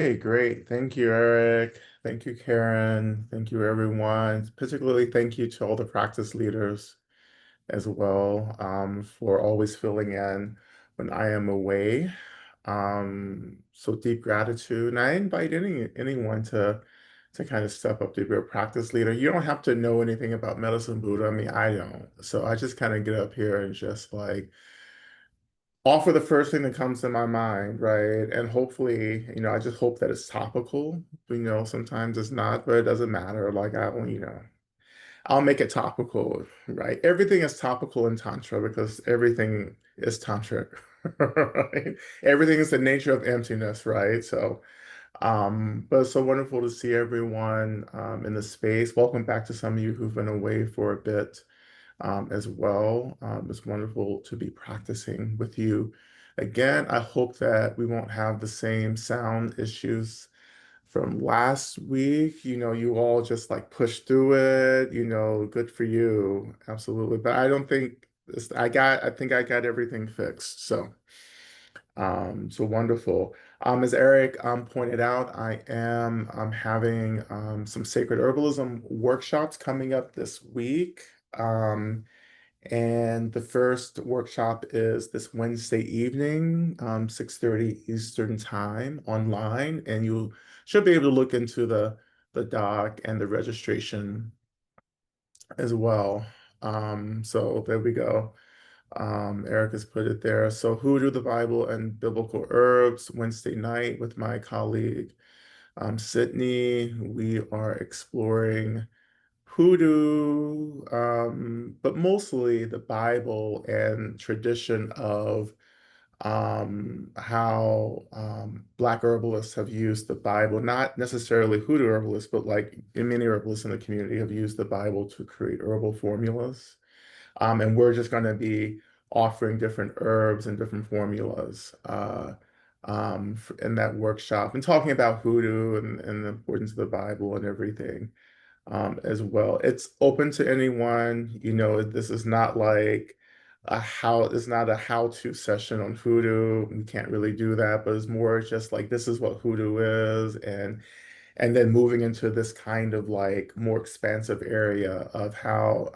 Hey, great. Thank you, Eric. Thank you, Karen. Thank you, everyone. Particularly thank you to all the practice leaders as well, for always filling in when I am away. So deep gratitude. And I invite anyone to kind of step up to be a practice leader. You don't have to know anything about Medicine Buddha. I mean, I don't. So I just kind of get up here and just like offer the first thing that comes to my mind, right? And hopefully, I just hope that it's topical. Sometimes it's not, but it doesn't matter. Like I'll make it topical, right? Everything is topical in Tantra because everything is tantric, right? Everything is the nature of emptiness, right? But it's so wonderful to see everyone in the space. Welcome back to some of you who've been away for a bit as well. It's wonderful to be practicing with you. Again, I hope that we won't have the same sound issues from last week. You all just like pushed through it, good for you. Absolutely. But I don't think I think I got everything fixed. So wonderful. As Eric pointed out, I am having some sacred herbalism workshops coming up this week. And the first workshop is this Wednesday evening, 6:30 Eastern Time online. And you should be able to look into the doc and the registration as well. So there we go. Eric has put it there. So Hoodoo, the Bible, and Biblical Herbs, Wednesday night with my colleague Sydney. We are exploring hoodoo, but mostly the Bible and tradition of how Black herbalists have used the Bible, not necessarily hoodoo herbalists, but like many herbalists in the community have used the Bible to create herbal formulas. And we're just going to be offering different herbs and different formulas in that workshop and talking about hoodoo and the importance of the Bible and everything as well. It's open to anyone. This is not like it's not a how-to session on hoodoo. We can't really do that, but it's more just like this is what hoodoo is, and then moving into this kind of like more expansive area of how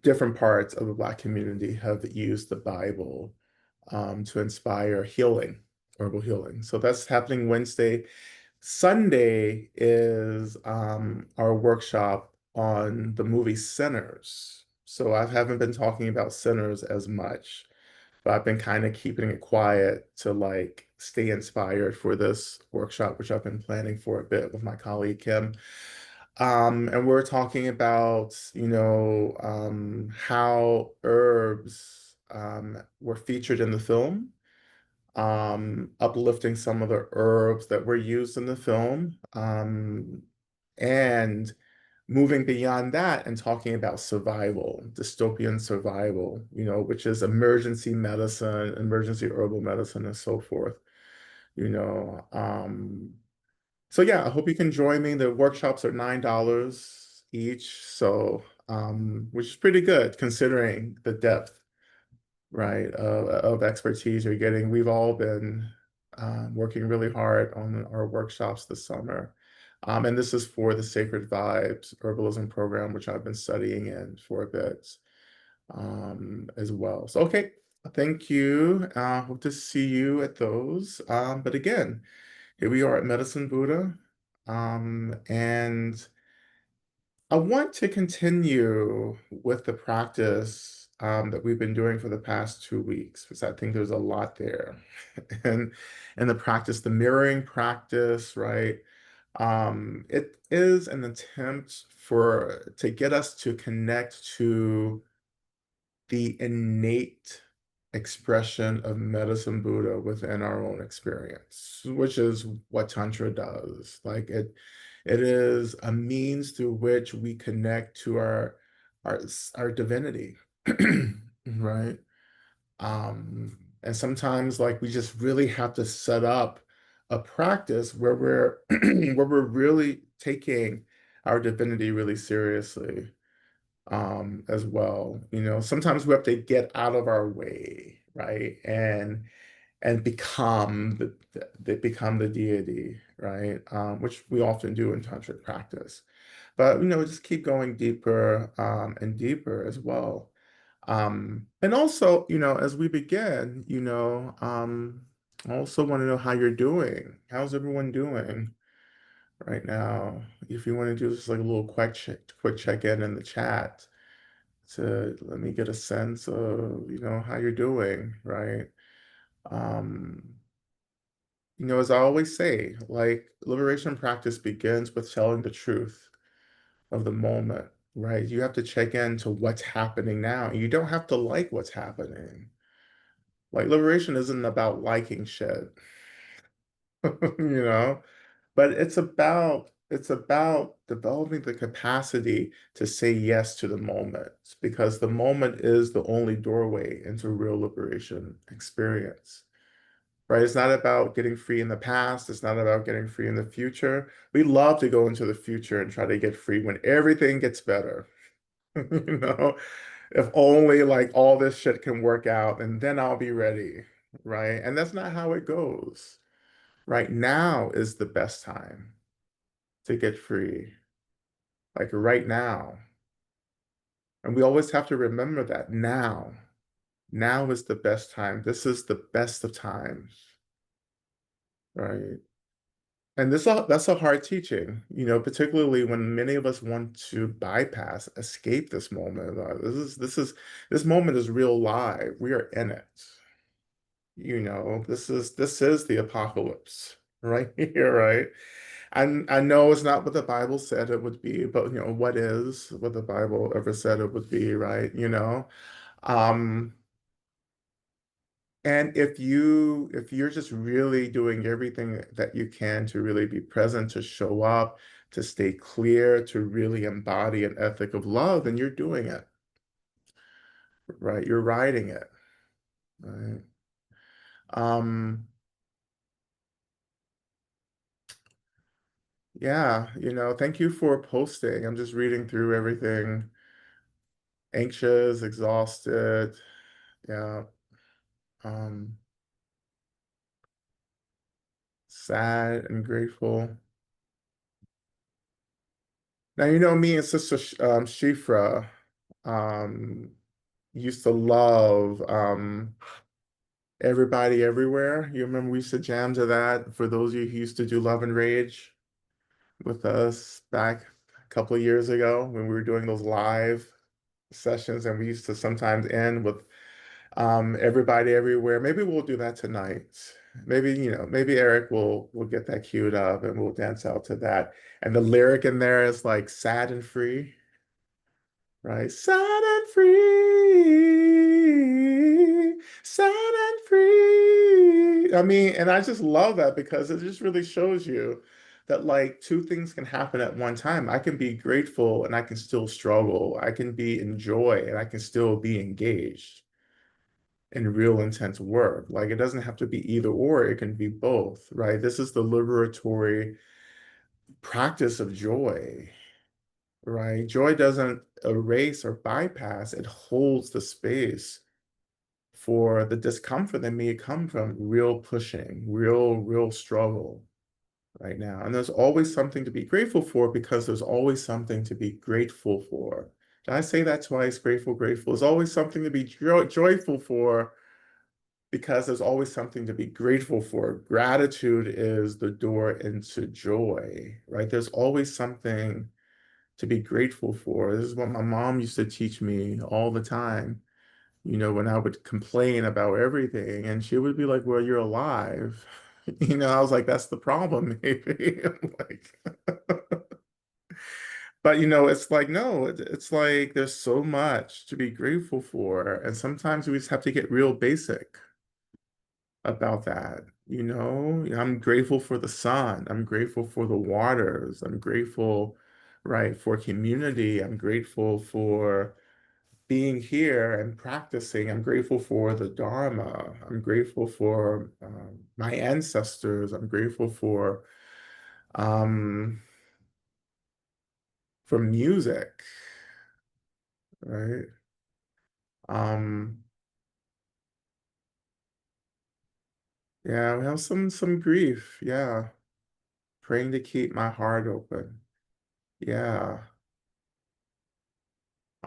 different parts of the Black community have used the Bible to inspire healing, herbal healing. So that's happening Wednesday. Sunday is our workshop on the movie Sinners. So I haven't been talking about Sinners as much, but I've been kind of keeping it quiet to like stay inspired for this workshop, which I've been planning for a bit with my colleague Kim. And we're talking about, how herbs were featured in the film, uplifting some of the herbs that were used in the film, and moving beyond that and talking about survival, dystopian survival, which is emergency medicine, emergency herbal medicine, and so forth, you know. So yeah, I hope you can join me. The workshops are $9 each, so which is pretty good considering the depth, right, of expertise you're getting. We've all been working really hard on our workshops this summer. And this is for the Sacred Vibes Herbalism program, which I've been studying in for a bit as well. So, okay, thank you. Hope to see you at those. But again, here we are at Medicine Buddha. And I want to continue with the practice that we've been doing for the past 2 weeks, because I think there's a lot there. And the practice, the mirroring practice, right? It is an attempt to get us to connect to the innate expression of medicine Buddha within our own experience, which is what Tantra does. Like it is a means through which we connect to our divinity, right? And sometimes like we just really have to set up a practice where we're where we're really taking our divinity really seriously as well. Sometimes we have to get out of our way, right? and become they become the deity, right? Which we often do in tantric practice. But just keep going deeper and deeper as well. And also, as we begin, I also want to know how you're doing. How's everyone doing right now? If you want to do just like a little quick check-in in the chat to let me get a sense of, how you're doing, right? Um, as I always say, like liberation practice begins with telling the truth of the moment, right? You have to check into what's happening now. You don't have to like what's happening. Like liberation isn't about liking shit, you know, but it's about developing the capacity to say yes to the moment because the moment is the only doorway into real liberation experience. Right? It's not about getting free in the past. It's not about getting free in the future. We love to go into the future and try to get free when everything gets better. You know, if only like all this shit can work out and then I'll be ready. Right? And that's not how it goes. Right now is the best time to get free. Like right now. And we always have to remember that now. Now is the best time. This is the best of times. Right? And that's a hard teaching, particularly when many of us want to bypass, escape this moment. This moment is real live. We are in it. This is the apocalypse right here, right? And I know it's not what the Bible said it would be, but what is what the Bible ever said it would be, right? Um, And if you're just really doing everything that you can to really be present, to show up, to stay clear, to really embody an ethic of love, then you're doing it, right? You're riding it, right? Um, yeah, thank you for posting. I'm just reading through everything. Anxious, exhausted, yeah, um, sad and grateful. Now, me and Sister Shifra um, used to love Everybody Everywhere. You remember we used to jam to that for those of you who used to do Love and Rage with us back a couple of years ago when we were doing those live sessions and we used to sometimes end with Everybody Everywhere. Maybe we'll do that tonight. Maybe Eric will get that queued up and we'll dance out to that. And the lyric in there is like sad and free. Right? Sad and free, sad and free. I mean, and I just love that because it just really shows you that like two things can happen at one time. I can be grateful and I can still struggle. I can be in joy and I can still be engaged in real intense work. Like it doesn't have to be either or, it can be both, right? This is the liberatory practice of joy. Right? Joy doesn't erase or bypass, it holds the space for the discomfort that may come from real pushing, real struggle right now. And there's always something to be grateful for because there's always something to be grateful for. Did I say that twice? Grateful, grateful. There's always something to be joyful for because there's always something to be grateful for. Gratitude is the door into joy, right? There's always something to be grateful for. This is what my mom used to teach me all the time, when I would complain about everything. And she would be like, well, you're alive. I was like, that's the problem, maybe. I'm like, but it's like, no, it's like there's so much to be grateful for. And sometimes we just have to get real basic about that. I'm grateful for the sun. I'm grateful for the waters. I'm grateful, right, for community. I'm grateful for being here and practicing. I'm grateful for the Dharma. I'm grateful for my ancestors. I'm grateful um, for music, right? Um, Yeah, we have some grief. Yeah. Praying to keep my heart open. Yeah.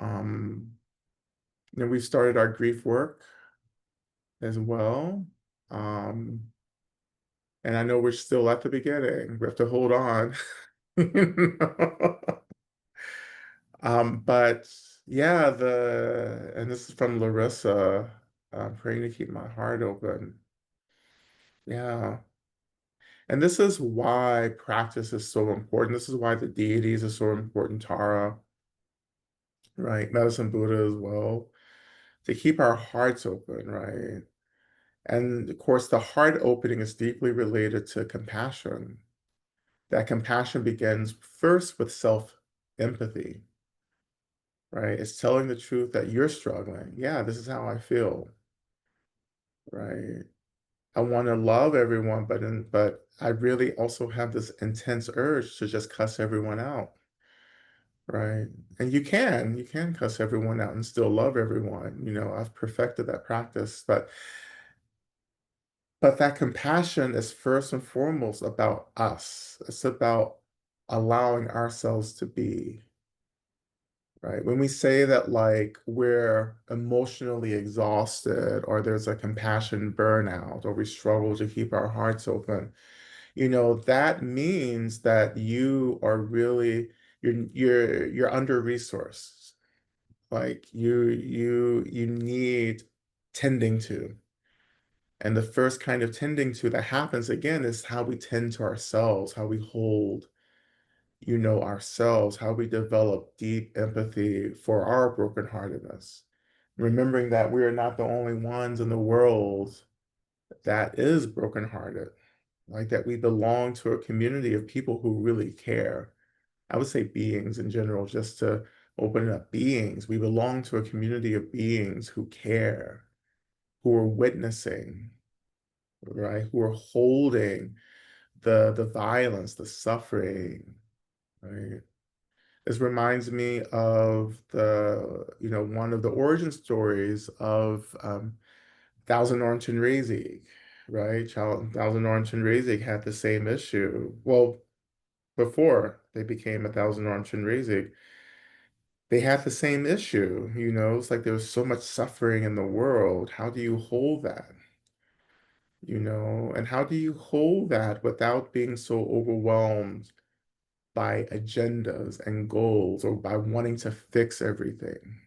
Um, we started our grief work as well. Um, and I know we're still at the beginning. We have to hold on. You know? But yeah, and this is from Larissa, praying to keep my heart open. Yeah. And this is why practice is so important. This is why the deities are so important, Tara, right? Medicine Buddha as well, to keep our hearts open, right? And of course, the heart opening is deeply related to compassion. That compassion begins first with self-empathy, right? It's telling the truth that you're struggling. Yeah, this is how I feel, right? I want to love everyone, but I really also have this intense urge to just cuss everyone out, right? And you can cuss everyone out and still love everyone. I've perfected that practice, but that compassion is first and foremost about us. It's about allowing ourselves to be, right? When we say that like we're emotionally exhausted or there's a compassion burnout or we struggle to keep our hearts open, that means that you are really you're under-resourced. Like you need tending to. And the first kind of tending to that happens again is how we tend to ourselves, how we hold, ourselves, how we develop deep empathy for our brokenheartedness. Remembering that we are not the only ones in the world that is brokenhearted, like that we belong to a community of people who really care. I would say beings in general, just to open it up, beings. We belong to a community of beings who care, who are witnessing, right? Who are holding the violence, the suffering, right? This reminds me of one of the origin stories of Thousand Orange and Chenrezig, right? Thousand Orange and Chenrezig had the same issue. Well, before they became a Thousand Orange and Chenrezig, they had the same issue. It's like there was so much suffering in the world. How do you hold that? And how do you hold that without being so overwhelmed by agendas and goals or by wanting to fix everything?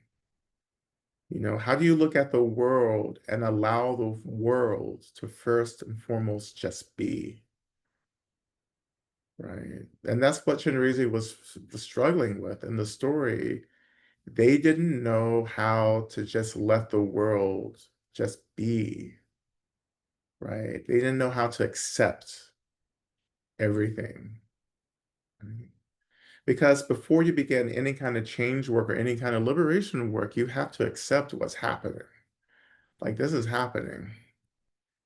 How do you look at the world and allow the world to first and foremost just be, right? And that's what Chinrezig was struggling with in the story. They didn't know how to just let the world just be, right? They didn't know how to accept everything. Right? Because before you begin any kind of change work or any kind of liberation work, you have to accept what's happening. Like this is happening,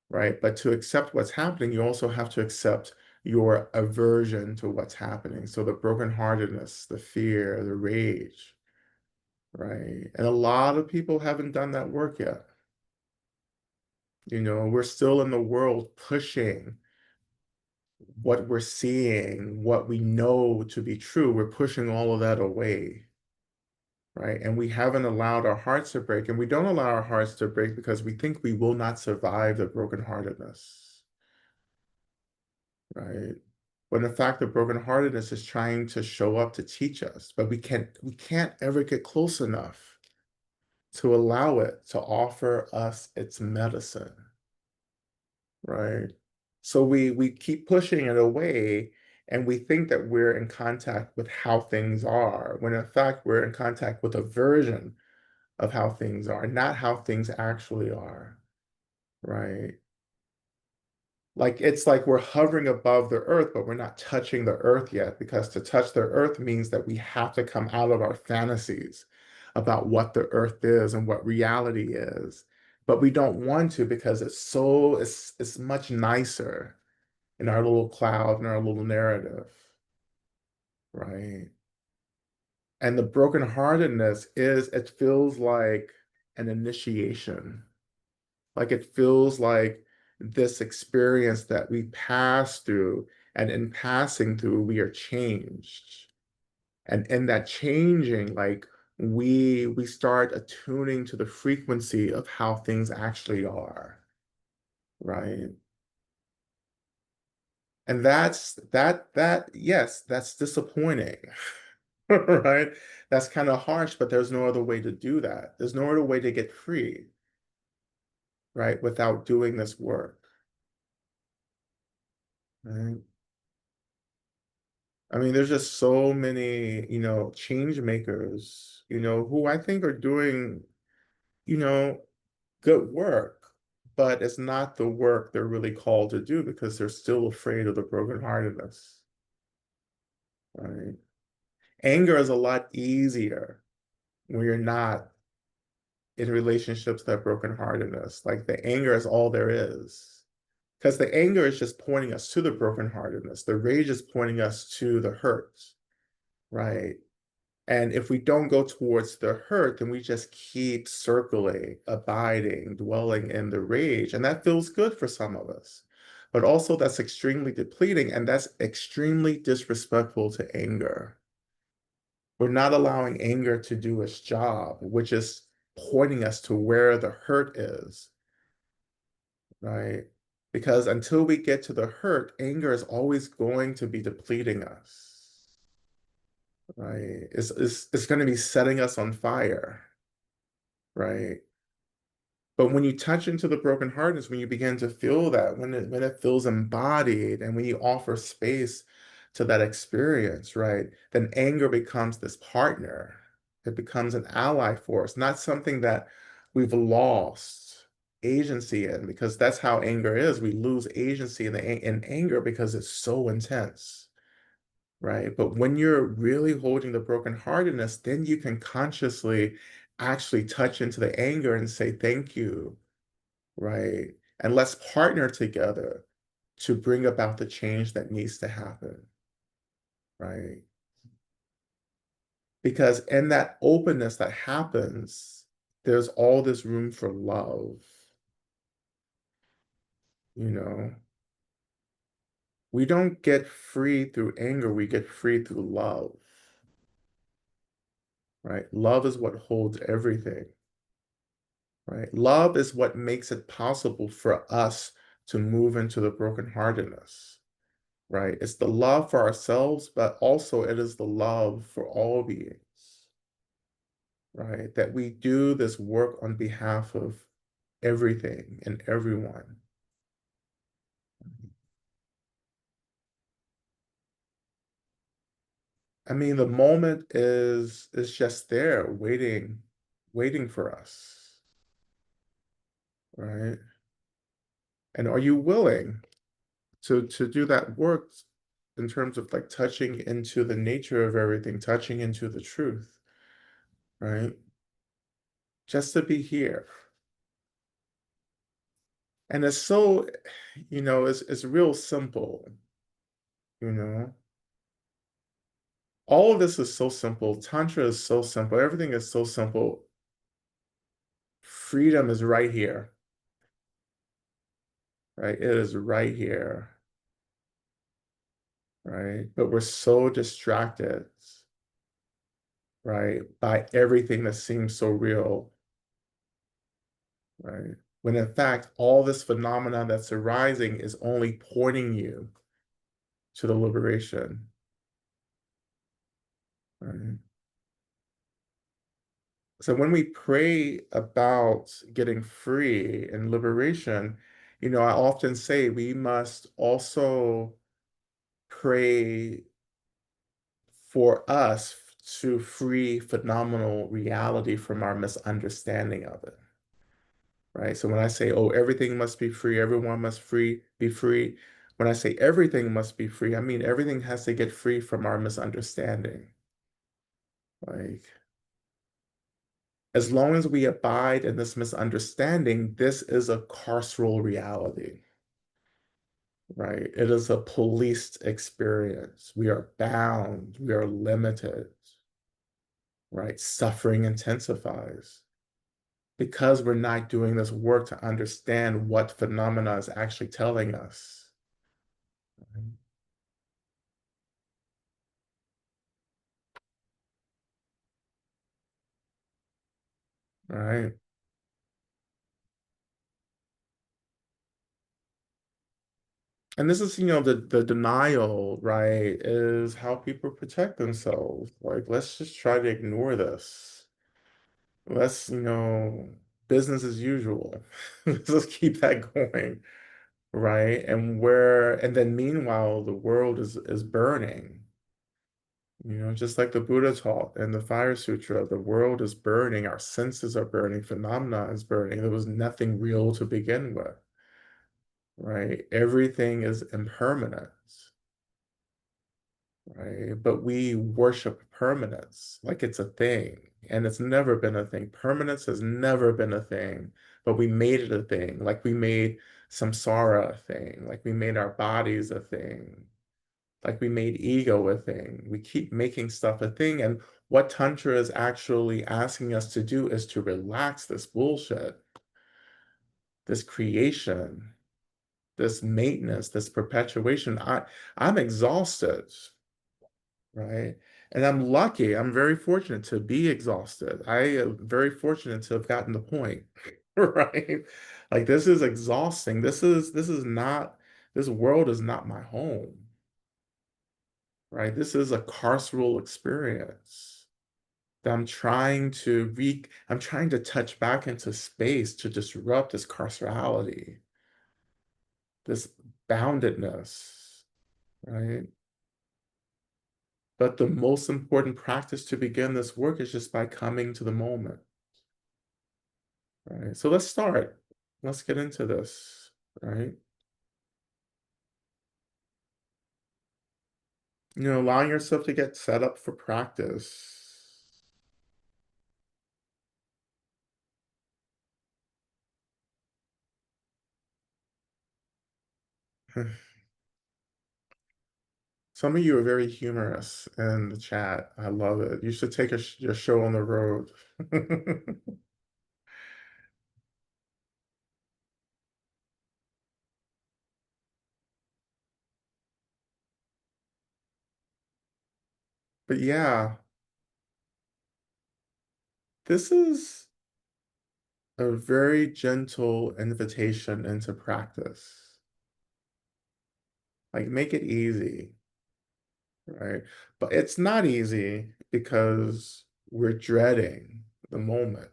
right? But to accept what's happening, you also have to accept your aversion to what's happening. So the brokenheartedness, the fear, the rage, right? And a lot of people haven't done that work yet. We're still in the world pushing what we're seeing, what we know to be true. We're pushing all of that away, right? And we haven't allowed our hearts to break. And we don't allow our hearts to break because we think we will not survive the brokenheartedness, right? When in fact, the brokenheartedness is trying to show up to teach us, but we can't ever get close enough to allow it to offer us its medicine, right? So we keep pushing it away and we think that we're in contact with how things are, when in fact we're in contact with a version of how things are, not how things actually are, right? Like it's like we're hovering above the earth, but we're not touching the earth yet, because to touch the earth means that we have to come out of our fantasies about what the earth is and what reality is. But we don't want to because it's much nicer in our little cloud, in our little narrative, right? And the brokenheartedness it feels like an initiation. Like it feels like this experience that we pass through, and in passing through, we are changed. And in that changing, like we start attuning to the frequency of how things actually are, right? And yes, that's disappointing, right? That's kind of harsh, but there's no other way to do that. There's no other way to get free, right? Without doing this work, right? I mean, there's just so many, change makers, who I think are doing, you know, good work, but it's not the work they're really called to do because they're still afraid of the brokenheartedness, right? Anger is a lot easier when you're not in relationships that brokenheartedness. Like the anger is all there is. Because the anger is just pointing us to the brokenheartedness. The rage is pointing us to the hurt, right? And if we don't go towards the hurt, then we just keep circling, abiding, dwelling in the rage. And that feels good for some of us. But also, that's extremely depleting and that's extremely disrespectful to anger. We're not allowing anger to do its job, which is pointing us to where the hurt is, right? Because until we get to the hurt, anger is always going to be depleting us, right? It's going to be setting us on fire, right? But when you touch into the brokenheartedness, when you begin to feel that, when it feels embodied, and when you offer space to that experience, right, then anger becomes this partner. It becomes an ally for us, not something that we've lost agency in, because that's how anger is. We lose agency in anger because it's so intense, right? But when you're really holding the brokenheartedness, then you can consciously actually touch into the anger and say, thank you, right? And let's partner together to bring about the change that needs to happen, right? Because in that openness that happens, there's all this room for love, you know? We don't get free through anger, we get free through love, right? Love is what holds everything, right? Love is what makes it possible for us to move into the brokenheartedness, right? It's the love for ourselves, but also it is the love for all beings, right? That we do this work on behalf of everything and everyone. I mean, the moment is just there, waiting for us, right? And are you willing to do that work in terms of like touching into the nature of everything, touching into the truth, right? Just to be here. And it's so, it's real simple, you know. All of this is so simple. Tantra is so simple. Everything is so simple. Freedom is right here, right? It is right here, right? But we're so distracted, right, by everything that seems so real, right? When in fact, all this phenomena that's arising is only pointing you to the liberation, right? So when we pray about getting free and liberation, I often say we must also pray for us to free phenomenal reality from our misunderstanding of it, right? So when I say, oh, everything must be free, everyone must be free, when I say everything must be free, I mean everything has to get free from our misunderstanding. Like, as long as we abide in this misunderstanding, this is a carceral reality, right? It is a policed experience. We are bound, we are limited, right? Suffering intensifies because we're not doing this work to understand what phenomena is actually telling us. Right. And this is, the denial, right, is how people protect themselves. Like, let's just try to ignore this. Let's, business as usual. Let's just keep that going, right? And then meanwhile, the world is burning. Just like the Buddha taught in the Fire Sutra, the world is burning, our senses are burning, phenomena is burning. There was nothing real to begin with, right? Everything is impermanence, right? But we worship permanence like it's a thing, and it's never been a thing. Permanence has never been a thing, but we made it a thing, like we made samsara a thing, like we made our bodies a thing, like we made ego a thing. We keep making stuff a thing. And what Tantra is actually asking us to do is to relax this bullshit, this creation, this maintenance, this perpetuation. I'm exhausted, right? And I'm lucky, I'm very fortunate to be exhausted. I am very fortunate to have gotten the point, right? Like this is exhausting. This is not, this world is not my home, right? This is a carceral experience that I'm trying to touch back into space to disrupt this carcerality, this boundedness, right? But the most important practice to begin this work is just by coming to the moment, right? So let's start. Let's get into this, right? Allowing yourself to get set up for practice. Some of you are very humorous in the chat. I love it. You should take your show on the road. But yeah, this is a very gentle invitation into practice. Like, make it easy, right? But it's not easy because we're dreading the moment.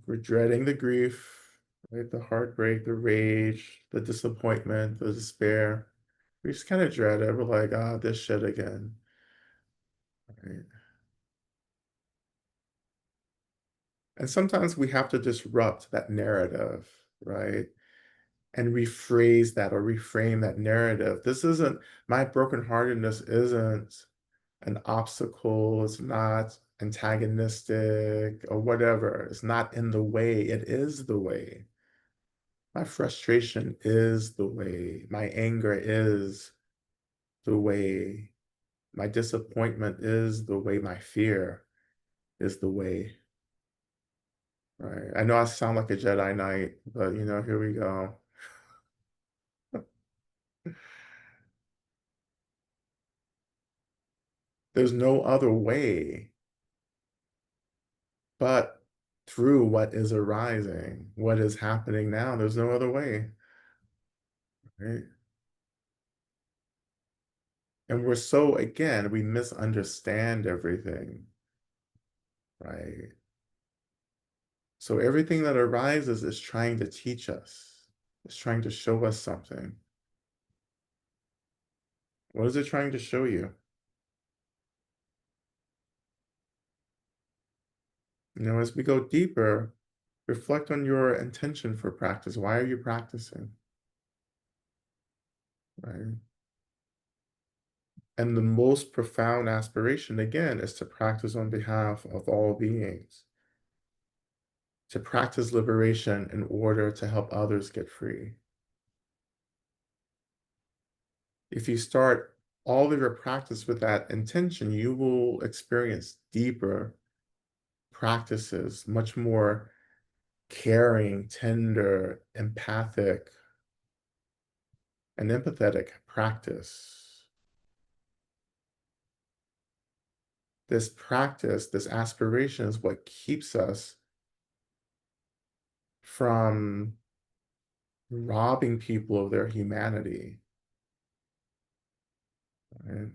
We're dreading the grief, right? The heartbreak, the rage, the disappointment, the despair. We just kind of dread it. We're like, ah, this shit again, right? And sometimes we have to disrupt that narrative, right? And rephrase that or reframe that narrative. This isn't, my brokenheartedness isn't an obstacle, it's not antagonistic or whatever. It's not in the way, it is the way. My frustration is the way. My anger is the way. My disappointment is the way. My fear is the way. Right. I know I sound like a Jedi Knight, but here we go. There's no other way but through what is arising, what is happening now. There's no other way, right? And again, we misunderstand everything, right? So everything that arises is trying to teach us. It's trying to show us something. What is it trying to show you? As we go deeper, reflect on your intention for practice. Why are you practicing, right? And the most profound aspiration, again, is to practice on behalf of all beings, to practice liberation in order to help others get free. If you start all of your practice with that intention, you will experience deeper practices, much more caring, tender, empathic, and empathetic practice. This practice, this aspiration is what keeps us from robbing people of their humanity. Right?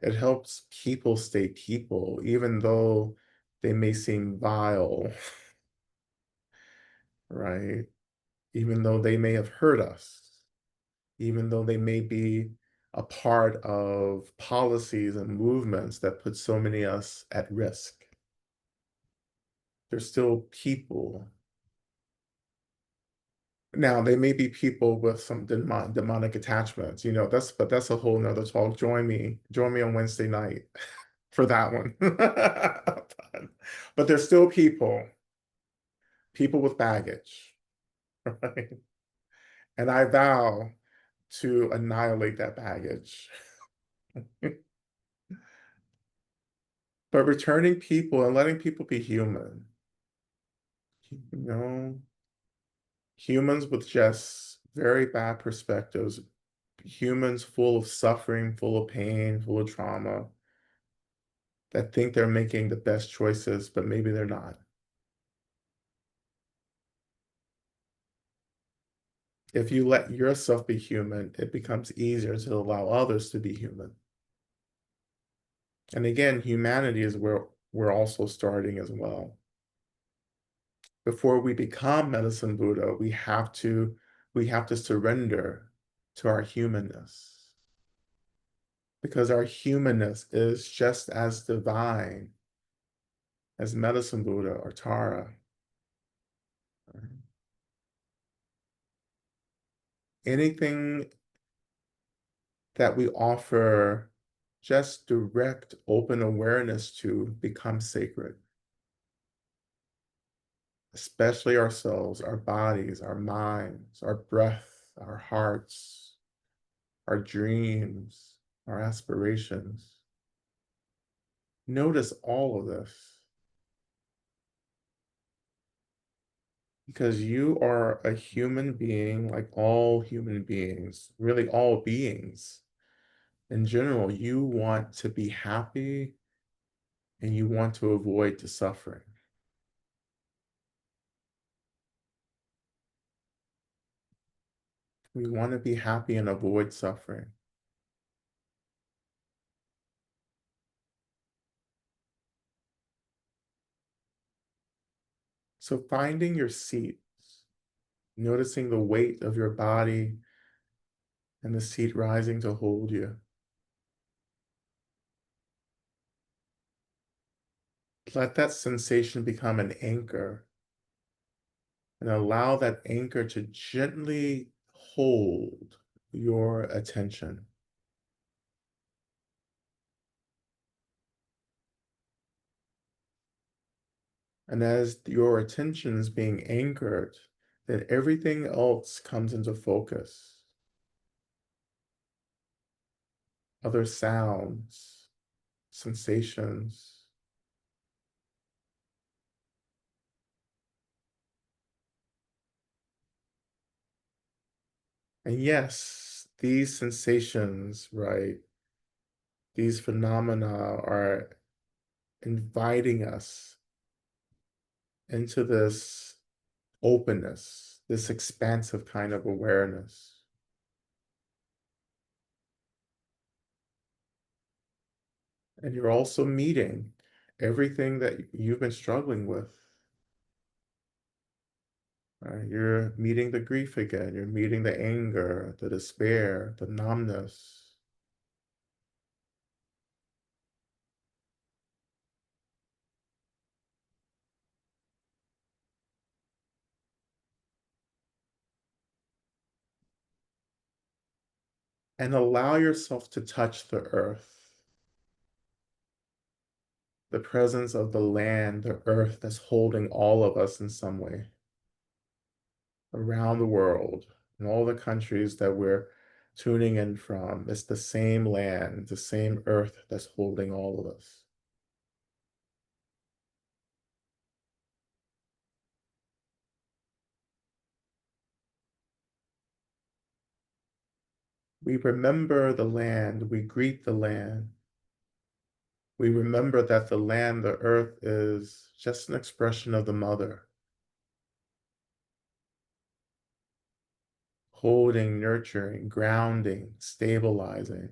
It helps people stay people, even though they may seem vile, right? Even though they may have hurt us, even though they may be a part of policies and movements that put so many of us at risk. They're still people. Now, they may be people with some demonic attachments, but that's a whole nother talk. Join me on Wednesday night for that one. But they're still people with baggage, right? And I vow to annihilate that baggage. But returning people and letting people be human, you know, humans with just very bad perspectives, humans full of suffering, full of pain, full of trauma, that think they're making the best choices, but maybe they're not. If you let yourself be human, it becomes easier to allow others to be human. And again, humanity is where we're also starting as well. Before we become medicine Buddha, we have to surrender to our humanness. Because our humanness is just as divine as medicine Buddha or Tara. Anything that we offer just direct, open awareness to becomes sacred, especially ourselves, our bodies, our minds, our breath, our hearts, our dreams, our aspirations. Notice all of this because you are a human being like all human beings, really all beings. In general, you want to be happy and you want to avoid the suffering. We want to be happy and avoid suffering. So finding your seat, noticing the weight of your body and the seat rising to hold you. Let that sensation become an anchor and allow that anchor to gently hold your attention. And as your attention is being anchored, then everything else comes into focus. Other sounds, sensations. And yes, these sensations, right, these phenomena are inviting us into this openness, this expansive kind of awareness. And you're also meeting everything that you've been struggling with. Right? You're meeting the grief again. You're meeting the anger, the despair, the numbness. And allow yourself to touch the earth, the presence of the land, the earth that's holding all of us in some way around the world, in all the countries that we're tuning in from. It's the same land, the same earth that's holding all of us. We remember the land, we greet the land. We remember that the land, the earth, is just an expression of the mother, holding, nurturing, grounding, stabilizing.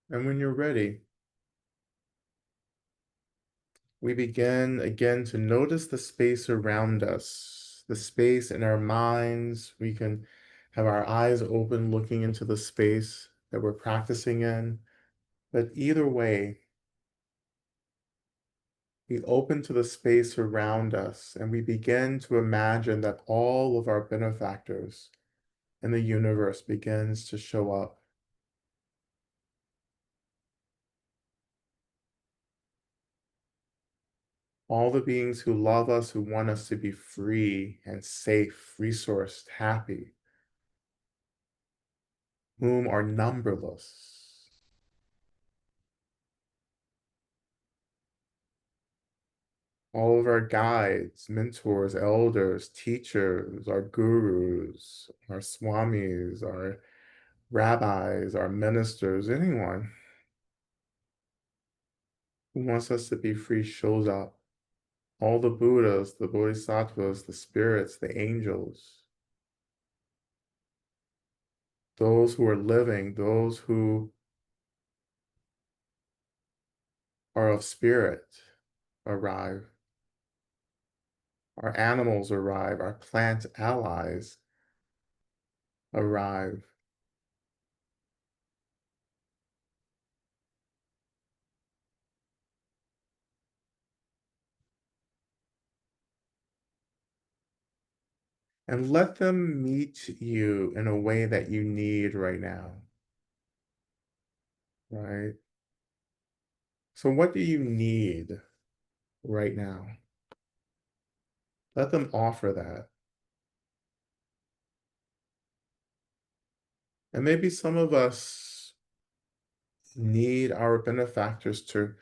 And when you're ready, we begin again to notice the space around us, the space in our minds. We can have our eyes open, looking into the space that we're practicing in. But either way, we open to the space around us and we begin to imagine that all of our benefactors in the universe begins to show up. All the beings who love us, who want us to be free and safe, resourced, happy, whom are numberless. All of our guides, mentors, elders, teachers, our gurus, our swamis, our rabbis, our ministers, anyone who wants us to be free shows up. All the Buddhas, the Bodhisattvas, the spirits, the angels, those who are living, those who are of spirit arrive. Our animals arrive, our plant allies arrive. And let them meet you in a way that you need right now, right? So what do you need right now? Let them offer that. And maybe some of us need our benefactors to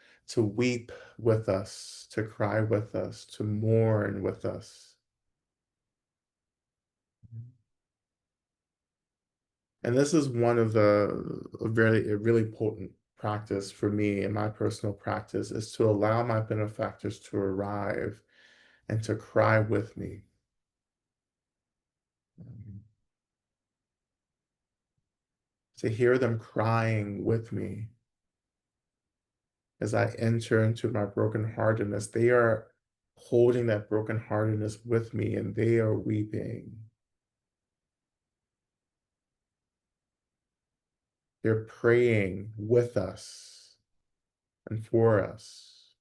weep with us, to cry with us, to mourn with us. And this is one of a really potent practice for me in my personal practice is to allow my benefactors to arrive and to cry with me. To hear them crying with me as I enter into my brokenheartedness. They are holding that brokenheartedness with me and they are weeping. They're praying with us and for us.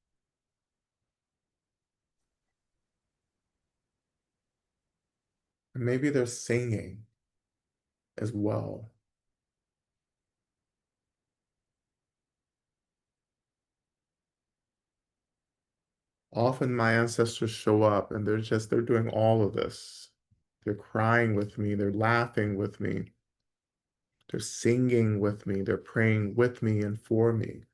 And maybe they're singing as well. Often my ancestors show up and they're doing all of this. They're crying with me, they're laughing with me, they're singing with me, they're praying with me and for me.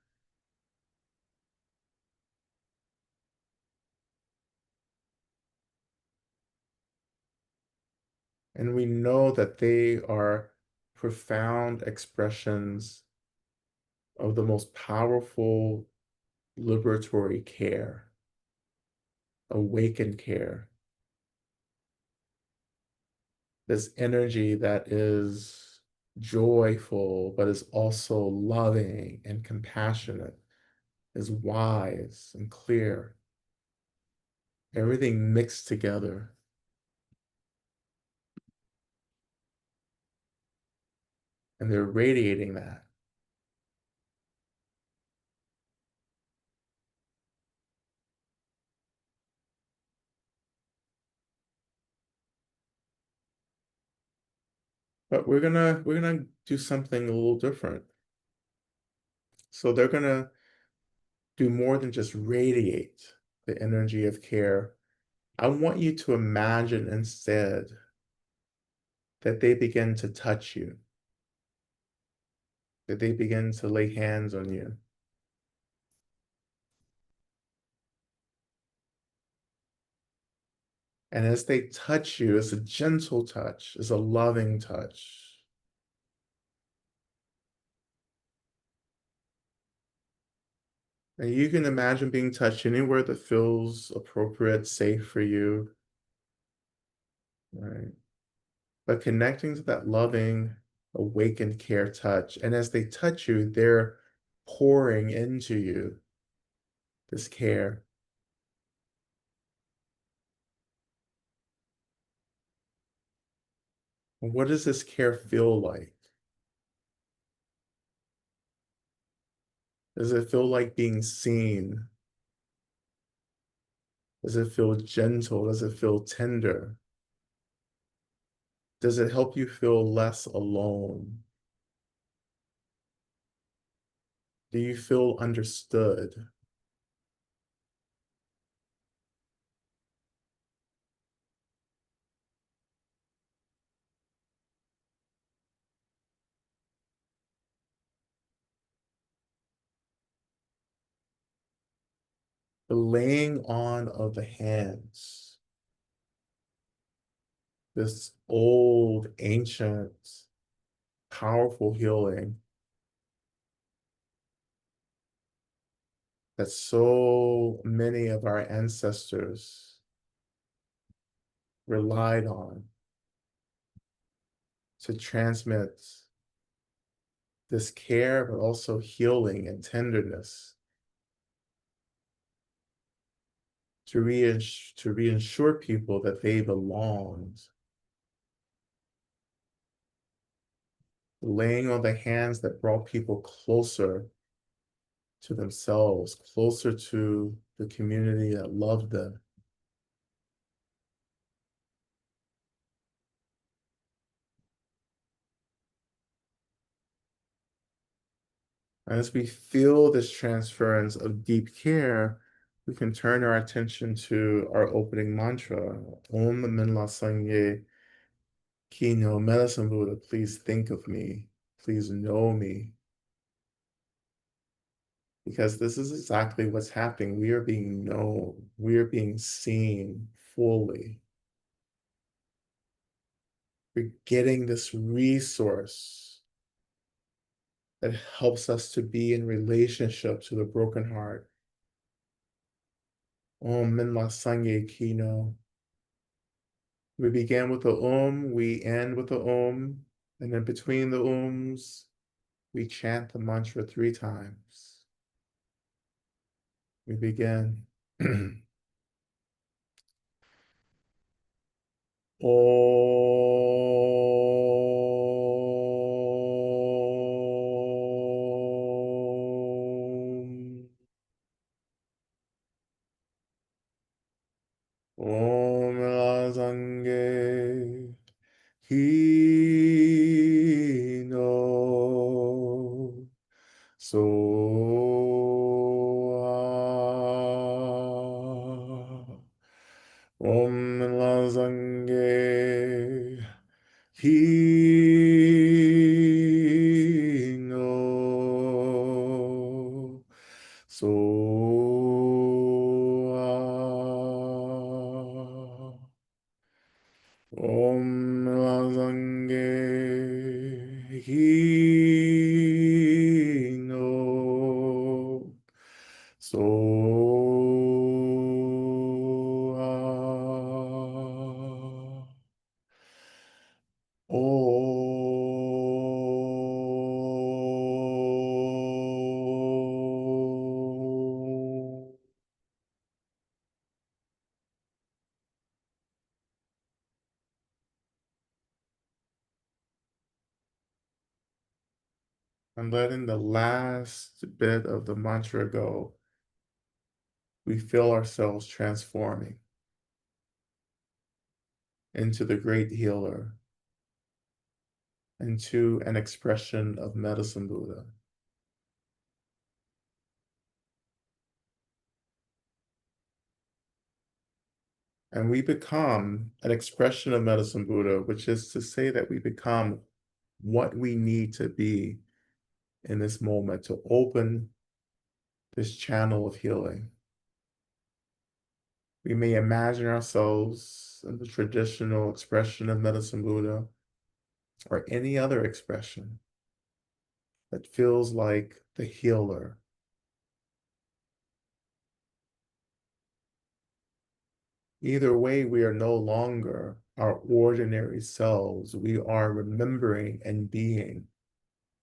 And we know that they are profound expressions of the most powerful liberatory care, awakened care, this energy that is joyful, but is also loving and compassionate, is wise and clear. Everything mixed together. And they're radiating that. But we're gonna do something a little different. So they're gonna do more than just radiate the energy of care. I want you to imagine instead that they begin to touch you. that they begin to lay hands on you. And as they touch you, it's a gentle touch, it's a loving touch. And you can imagine being touched anywhere that feels appropriate, safe for you, right? But connecting to that loving, awakened care touch. And as they touch you, they're pouring into you this care. And what does this care feel like? Does it feel like being seen? Does it feel gentle? Does it feel tender? Does it help you feel less alone? Do you feel understood? The laying on of the hands, this old, ancient, powerful healing that so many of our ancestors relied on to transmit this care, but also healing and tenderness to reassure people that they belonged. Laying on the hands that brought people closer to themselves, closer to the community that loved them. And as we feel this transference of deep care, we can turn our attention to our opening mantra, Om Minla Sangye Kino Medicine Buddha, please think of me, please know me. Because this is exactly what's happening. We are being known, we are being seen fully. We're getting this resource that helps us to be in relationship to the broken heart. Om Minla Sangye Kino. We begin with the we end with the and then between the we chant the mantra 3 times. We begin. Om. Om Razange Hino So Om Razange Hino So Om Razange Hino So Oh. And letting the last bit of the mantra go, we feel ourselves transforming into the great healer, into an expression of Medicine Buddha. And we become an expression of Medicine Buddha, which is to say that we become what we need to be in this moment to open this channel of healing. We may imagine ourselves in the traditional expression of Medicine Buddha or any other expression that feels like the healer. Either way, we are no longer our ordinary selves. We are remembering and being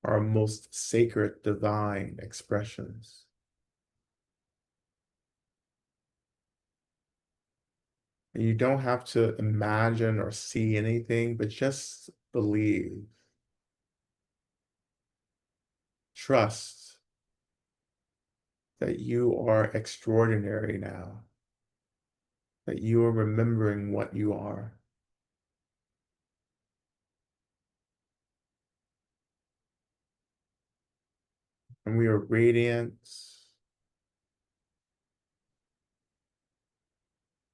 our most sacred divine expressions. And you don't have to imagine or see anything, but just believe. Trust that you are extraordinary now, that you are remembering what you are. And we are radiant.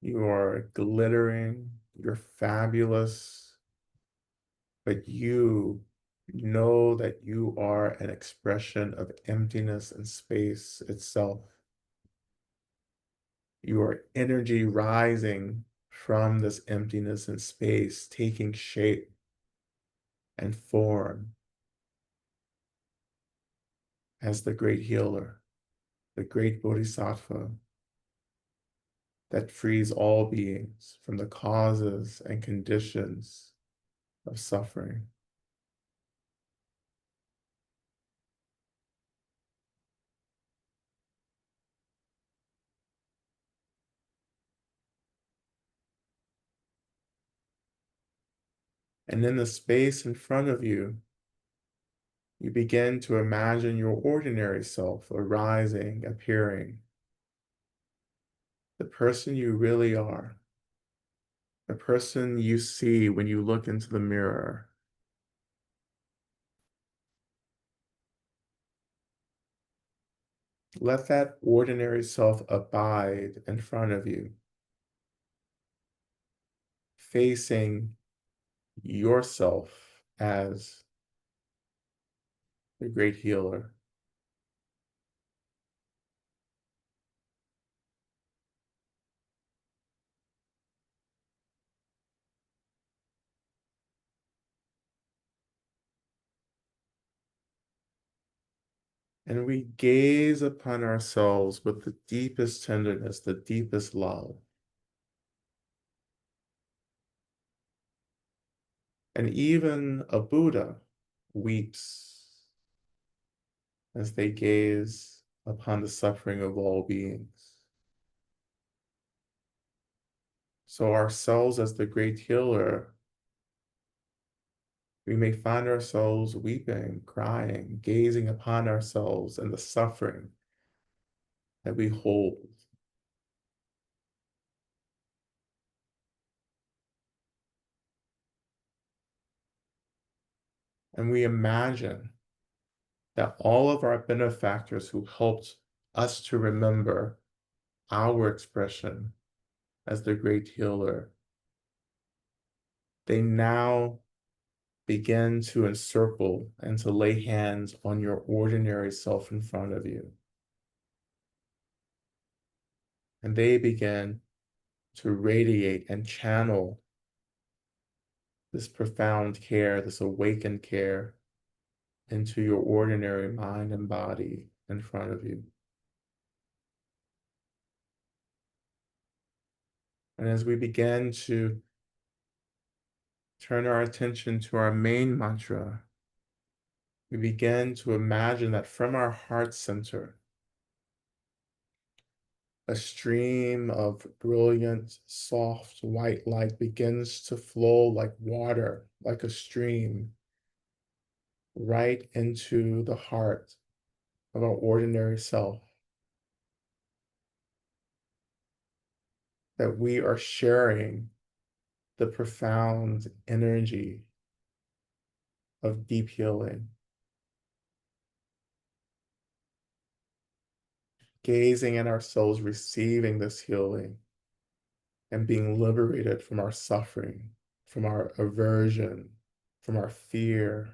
You are glittering. You're fabulous. But you know that you are an expression of emptiness and space itself. You are energy rising from this emptiness and space, taking shape and form as the great healer, the great bodhisattva that frees all beings from the causes and conditions of suffering. And in the space in front of you, you begin to imagine your ordinary self arising, appearing, the person you really are, the person you see when you look into the mirror. Let that ordinary self abide in front of you, facing yourself as the great healer. And we gaze upon ourselves with the deepest tenderness, the deepest love. And even a Buddha weeps as they gaze upon the suffering of all beings. So ourselves as the great healer, we may find ourselves weeping, crying, gazing upon ourselves and the suffering that we hold. And we imagine that all of our benefactors who helped us to remember our expression as the great healer, they now begin to encircle and to lay hands on your ordinary self in front of you. And they begin to radiate and channel this profound care, this awakened care into your ordinary mind and body in front of you. And as we begin to turn our attention to our main mantra, we begin to imagine that from our heart center, a stream of brilliant, soft, white light begins to flow like water, like a stream, right into the heart of our ordinary self. That we are sharing the profound energy of deep healing, gazing at ourselves, receiving this healing, and being liberated from our suffering, from our aversion, from our fear,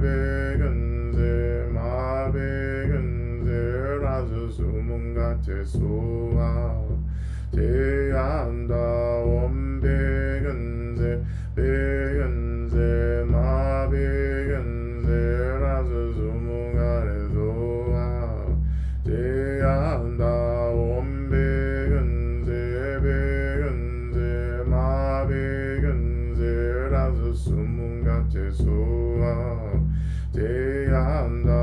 백은세 마백은세 라스 수문가테 수아 제안다 원백은세 백은세 마백은세 라스 수문가테 수아 제안다 원백은세 suha deyanda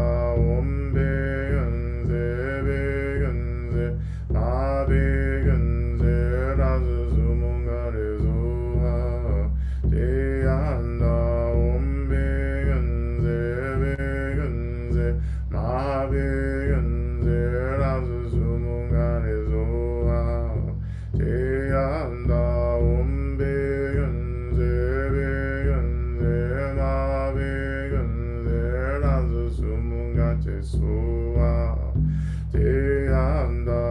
ombegenze begenze ma begenze razu sumungare suha deyanda ombegenze begenze ma begenze razu sumungare suha deyanda ombegenze begenze ma begenze razu sumungate suha deyanda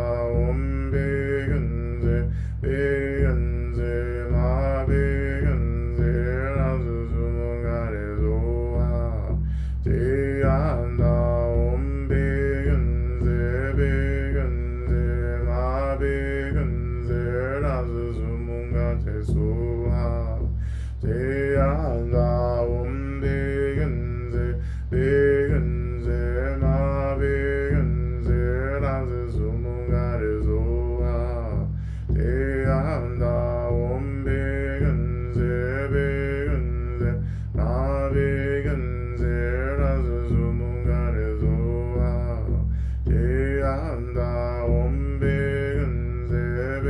ombegenze begenze ma begenze razu sumungate suha deyanda ombegenze begenze ma begenze razu sumungate suha deyanda ombegenze begenze ma begenze razu sumungate suha deyanda ombegenze begenze ma begenze razu sumungate suha deyanda ombegenze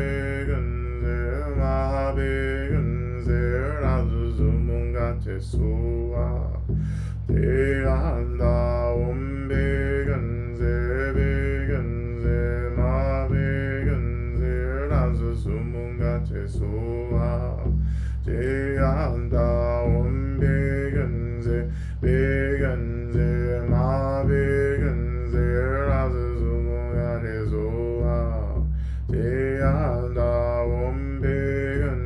begenze ma begenze razu sumungate suha deyanda ombegenze begenze ma begenze razu sumungate suha deyanda ombegenze begenze ma begenze razu sumungate suha deyanda ombegenze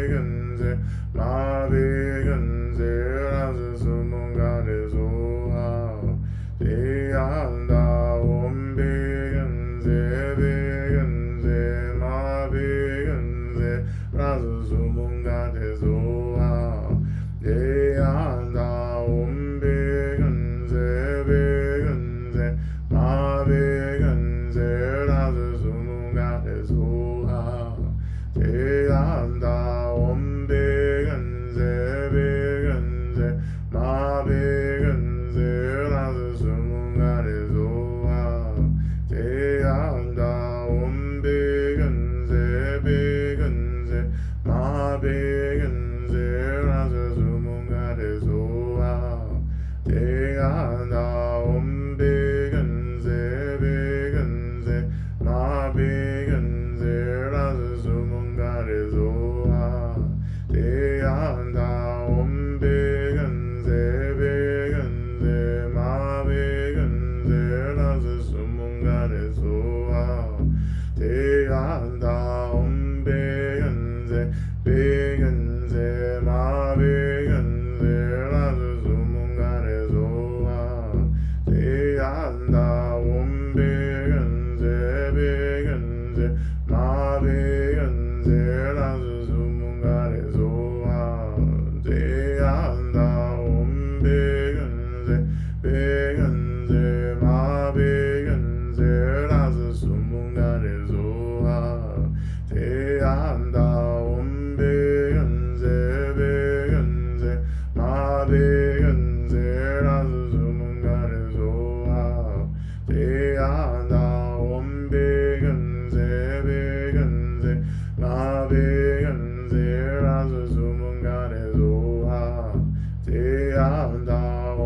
begenze ma begenze razu sumungate suha deyanda ombegenze begenze ma begenze razu sumungate suha deyanda ombegenze begenze ma begenze razu sumungate suha deyanda ombegenze begenze ma begenze razu sumungate suha deyanda ombegenze begenze ma begenze razu sumungate suha deyanda ombegenze begenze ma begenze razu sumungate suha deyanda ombegenze begenze ma begenze razu sumungate suha deyanda ombegenze begenze ma begenze razu sumungate suha deyanda ombegenze begenze ma begenze razu sumungate suha deyanda ombegenze begenze ma begenze razu sumungate suha deyanda ombegenze begenze ma begenze razu sumungate suha deyanda ombegenze begenze ma begenze razu sumungate suha deyanda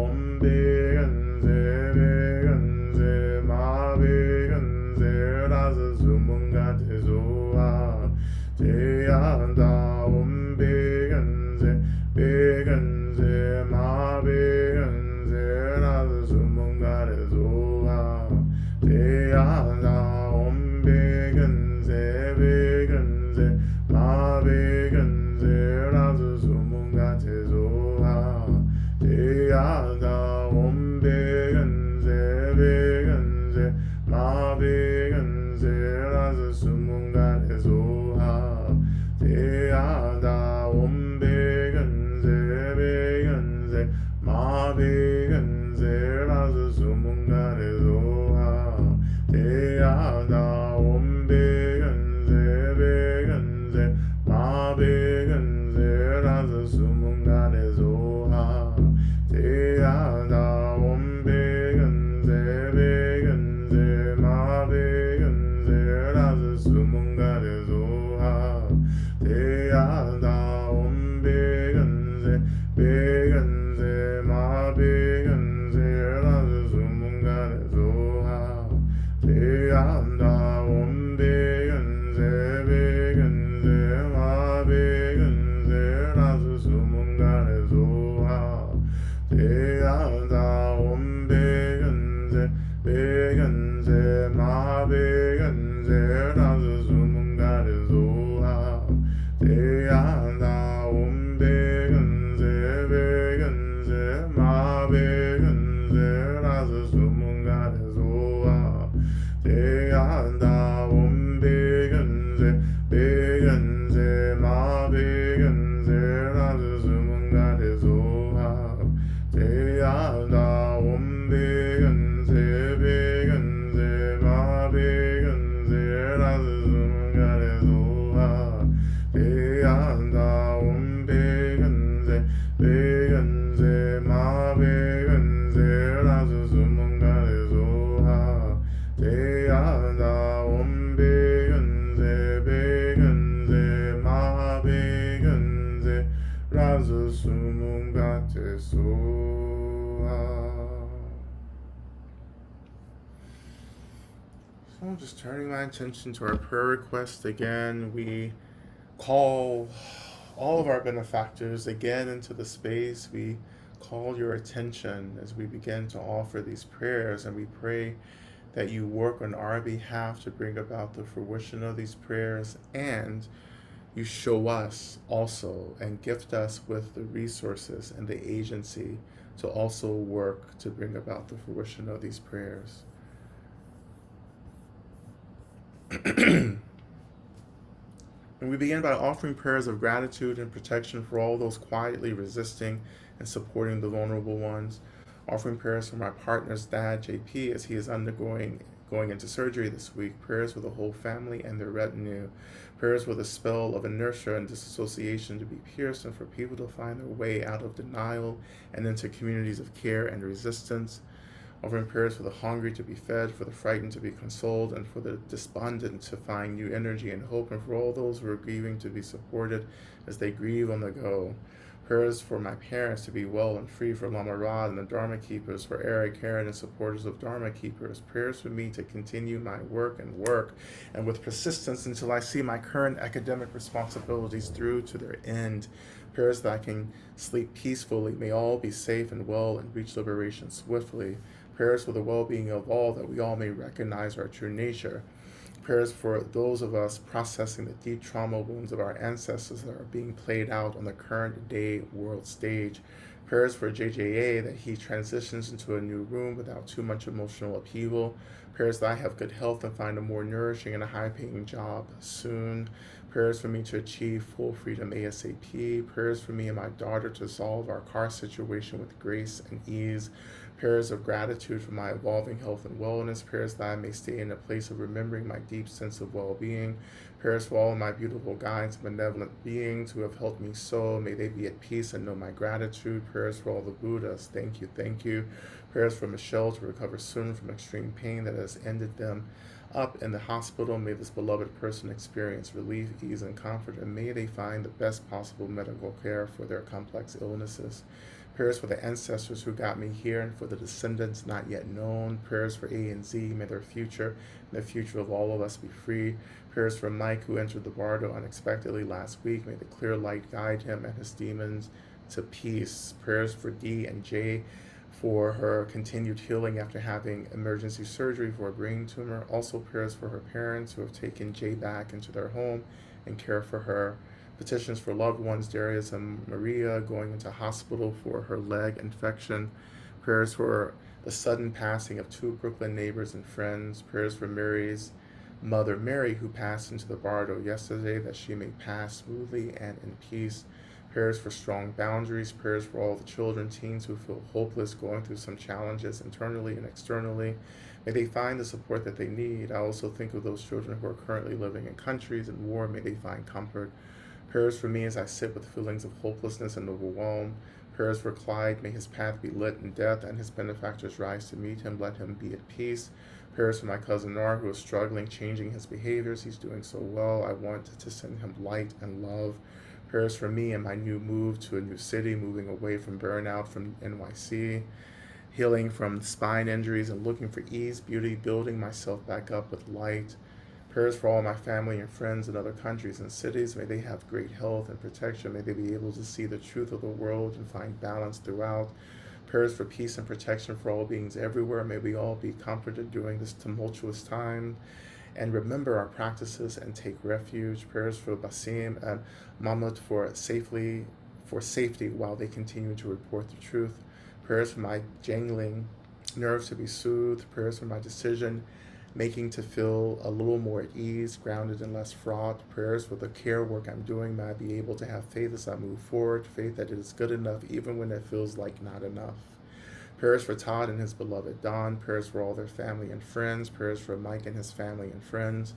ombegenze begenze ma begenze razu sumungate suha deyanda ombegenze begenze ma begenze razu sumungate suha deyanda ombegenze begenze ma begenze razu sumungate suha deyanda ombegenze begenze ma begenze razu sumungate suha deyanda ombegenze begenze ma begenze razu sumungate suha deyanda ombegenze begenze ma begenze razu sumungate suha anda om begenze begenze ma begenze razu sumungare zoha te anda om begenze begenze ma begenze razu sumungare zoha te anda om begenze begenze ma begenze razu sumungare zoha te anda om begenze begenze ma begenze razu sumungare zoha te anda om begenze begenze ma begenze razu sumungare zoha te anda om begenze begenze ma begenze razu sumungare zoha te anda om begenze begenze ma begenze razu sumungate soha. So I'm just turning my attention to our prayer request again. We call all of our benefactors again into the space. We call your attention as we begin to offer these prayers, and we pray that you work on our behalf to bring about the fruition of these prayers, and you show us also and gift us with the resources and the agency to also work to bring about the fruition of these prayers. And we begin by offering prayers of gratitude and protection for all those quietly resisting and supporting the vulnerable ones. Offering prayers for my partner's dad, JP, as he is going into surgery this week. Prayers for the whole family and their retinue. Prayers for the spell of inertia and disassociation to be pierced, and for people to find their way out of denial and into communities of care and resistance. Offering prayers for the hungry to be fed, for the frightened to be consoled, and for the despondent to find new energy and hope, and for all those who are grieving to be supported as they grieve on the go. Prayers for my parents to be well and free, for Lama Rod and the Dharma Keepers, for Eric, Karen, and supporters of Dharma Keepers. Prayers for me to continue my work and with persistence until I see my current academic responsibilities through to their end. Prayers that I can sleep peacefully. May all be safe and well and reach liberation swiftly. Prayers for the well-being of all, that we all may recognize our true nature. Prayers for those of us processing the deep trauma wounds of our ancestors that are being played out on the current day world stage. Prayers for JJA that he transitions into a new room without too much emotional upheaval. Prayers that I have good health and find a more nourishing and a high-paying job soon. Prayers for me to achieve full freedom ASAP. Prayers for me and my daughter to solve our car situation with grace and ease. Prayers of gratitude for my evolving health and wellness. Prayers that I may stay in a place of remembering my deep sense of well-being. Prayers for all of my beautiful guides and benevolent beings who have helped me so. May they be at peace and know my gratitude. Prayers for all the Buddhas. Thank you, thank you. Prayers for Michelle to recover soon from extreme pain that has ended them up in the hospital. May this beloved person experience relief, ease, and comfort, and may they find the best possible medical care for their complex illnesses. Prayers for the ancestors who got me here and for the descendants not yet known. Prayers for A and Z. May their future and the future of all of us be free. Prayers for Mike, who entered the bardo unexpectedly last week. May the clear light guide him and his demons to peace. Prayers for D and J for her continued healing after having emergency surgery for a brain tumor. Also prayers for her parents who have taken J back into their home and care for her. Petitions for loved ones, Darius and Maria, going into hospital for her leg infection. Prayers for the sudden passing of two Brooklyn neighbors and friends. Prayers for Mary's mother, Mary, who passed into the bardo yesterday, that she may pass smoothly and in peace. Prayers for strong boundaries. Prayers for all the children, teens who feel hopeless, going through some challenges internally and externally. May they find the support that they need. I also think of those children who are currently living in countries in war. May they find comfort. Prayers for me as I sit with feelings of hopelessness and overwhelm. Prayers for Clyde, may his path be lit in death and his benefactors rise to meet him. Let him be at peace. Prayers for my cousin Nar, who is struggling, changing his behaviors. He's doing so well. I want to send him light and love. Prayers for me and my new move to a new city, moving away from burnout from NYC. healing from spine injuries and looking for ease, beauty, building myself back up with light. Prayers for all my family and friends in other countries and cities. May they have great health and protection. May they be able to see the truth of the world and find balance throughout. Prayers for peace and protection for all beings everywhere. May we all be comforted during this tumultuous time and remember our practices and take refuge. Prayers for Basim and Mahmud for safety while they continue to report the truth. Prayers for my jangling nerves to be soothed. Prayers for my decision making to feel a little more at ease, grounded and less fraught. Prayers for the care work I'm doing. May I be able to have faith as I move forward, faith that it is good enough even when it feels like not enough. Prayers for Todd and his beloved Don. Prayers for all their family and friends. Prayers for Mike and his family and friends.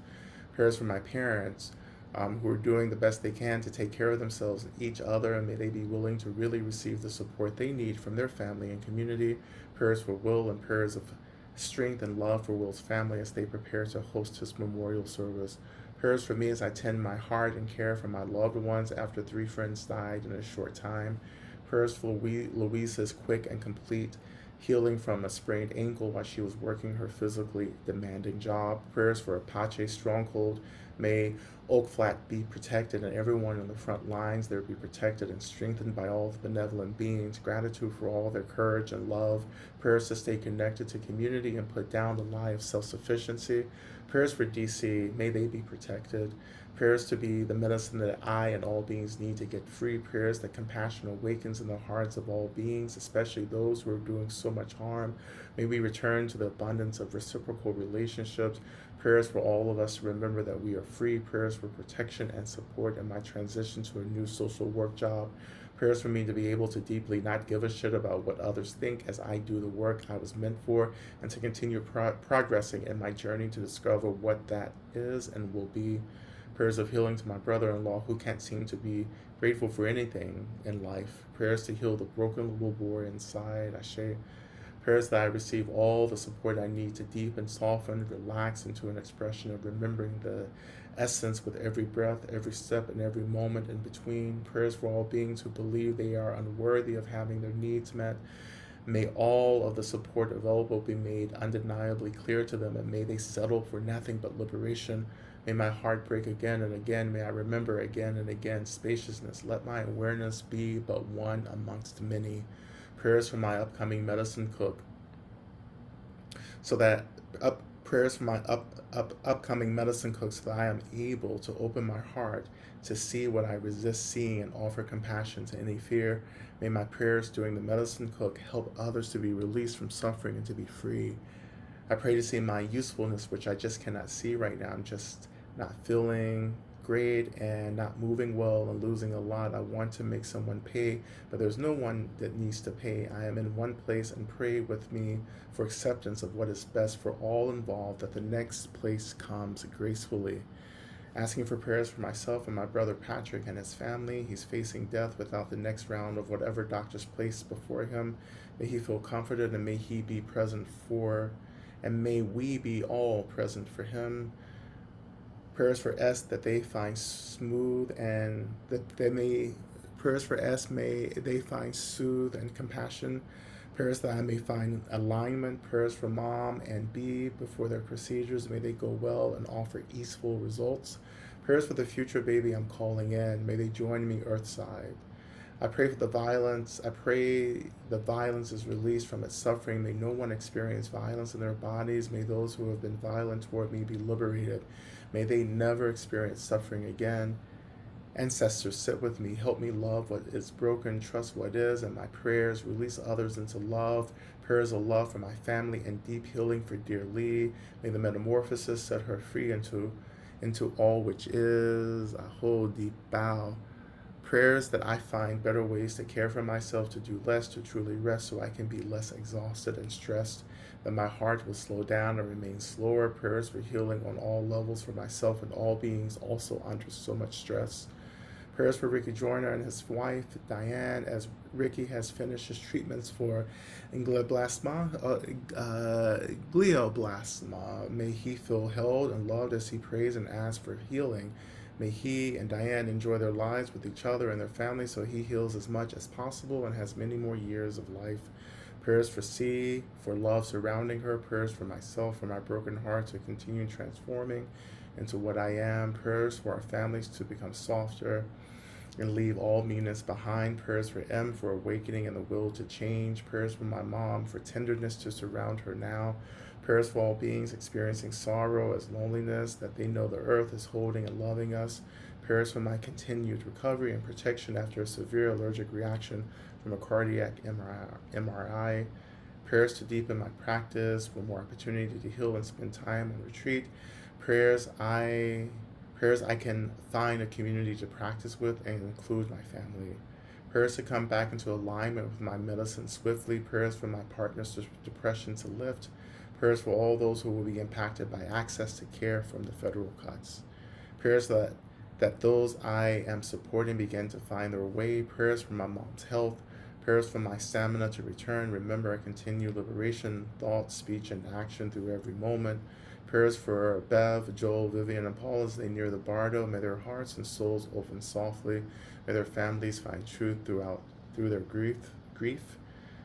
Prayers for my parents who are doing the best they can to take care of themselves and each other, and may they be willing to really receive the support they need from their family and community. Prayers for Will and prayers of strength and love for Will's family as they prepare to host his memorial service. Prayers for me as I tend my heart and care for my loved ones after 3 friends died in a short time. Prayers for Louisa's quick and complete healing from a sprained ankle while she was working her physically demanding job. Prayers for Apache Stronghold. May Oak Flat be protected and everyone in the front lines there be protected and strengthened by all the benevolent beings. Gratitude for all their courage and love. Prayers to stay connected to community and put down the lie of self-sufficiency. Prayers for DC. May they be protected. Prayers to be the medicine that I and all beings need to get free. Prayers that compassion awakens in the hearts of all beings, especially those who are doing so much harm. May we return to the abundance of reciprocal relationships. Prayers for all of us to remember that we are free. Prayers for protection and support in my transition to a new social work job. Prayers for me to be able to deeply not give a shit about what others think as I do the work I was meant for, and to continue progressing in my journey to discover what that is and will be. Prayers of healing to my brother-in-law who can't seem to be grateful for anything in life. Prayers to heal the broken little boy inside. Ashe. Prayers that I receive all the support I need to deepen, soften, relax into an expression of remembering the essence with every breath, every step, and every moment in between. Prayers for all beings who believe they are unworthy of having their needs met. May all of the support available be made undeniably clear to them, and may they settle for nothing but liberation. May my heart break again and again. May I remember again and again spaciousness. Let my awareness be but one amongst many. Prayers for my upcoming medicine cook, so that prayers for my upcoming medicine cook, so that I am able to open my heart to see what I resist seeing and offer compassion to any fear. May my prayers during the medicine cook help others to be released from suffering and to be free. I pray to see my usefulness, which I just cannot see right now. I'm just not feeling great and not moving well and losing a lot. I want to make someone pay, but there's no one that needs to pay. I am in one place, and pray with me for acceptance of what is best for all involved, that the next place comes gracefully. Asking for prayers for myself and my brother Patrick and his family. He's facing death without the next round of whatever doctors place before him. May he feel comforted, and may he be present for, and may we be all present for him. Prayers for S that they find smooth and that they may, prayers for S may they find soothe and compassion. Prayers that I may find alignment. Prayers for Mom and B before their procedures. May they go well and offer easeful results. Prayers for the future baby I'm calling in. May they join me earthside. I pray for the violence. I pray the violence is released from its suffering. May no one experience violence in their bodies. May those who have been violent toward me be liberated. May they never experience suffering again. Ancestors, sit with me. Help me love what is broken, trust what is, and my prayers release others into love. Prayers of love for my family and deep healing for dear Lee. May the metamorphosis set her free into all which is. Aho, deep bow. Prayers that I find better ways to care for myself, to do less, to truly rest, so I can be less exhausted and stressed, that my heart will slow down and remain slower. Prayers for healing on all levels for myself and all beings also under so much stress. Prayers for Ricky Joyner and his wife, Diane, as Ricky has finished his treatments for glioblastoma. May he feel held and loved as he prays and asks for healing. May he and Diane enjoy their lives with each other and their families, so he heals as much as possible and has many more years of life. Prayers for C, for love surrounding her. Prayers for myself, for my broken heart to continue transforming into what I am. Prayers for our families to become softer and leave all meanness behind. Prayers for M, for awakening and the will to change. Prayers for my mom, for tenderness to surround her now. Prayers for all beings experiencing sorrow as loneliness, that they know the earth is holding and loving us. Prayers for my continued recovery and protection after a severe allergic reaction from a cardiac MRI. Prayers to deepen my practice, for more opportunity to heal and spend time on retreat. Prayers I Prayers I can find a community to practice with and include my family. Prayers to come back into alignment with my medicine swiftly. Prayers for my partner's depression to lift. Prayers for all those who will be impacted by access to care from the federal cuts. Prayers that those I am supporting begin to find their way. Prayers for my mom's health. Prayers for my stamina to return. Remember, I continue liberation, thought, speech, and action through every moment. Prayers for Bev, Joel, Vivian, and Paul as they near the bardo. May their hearts and souls open softly. May their families find truth through their grief.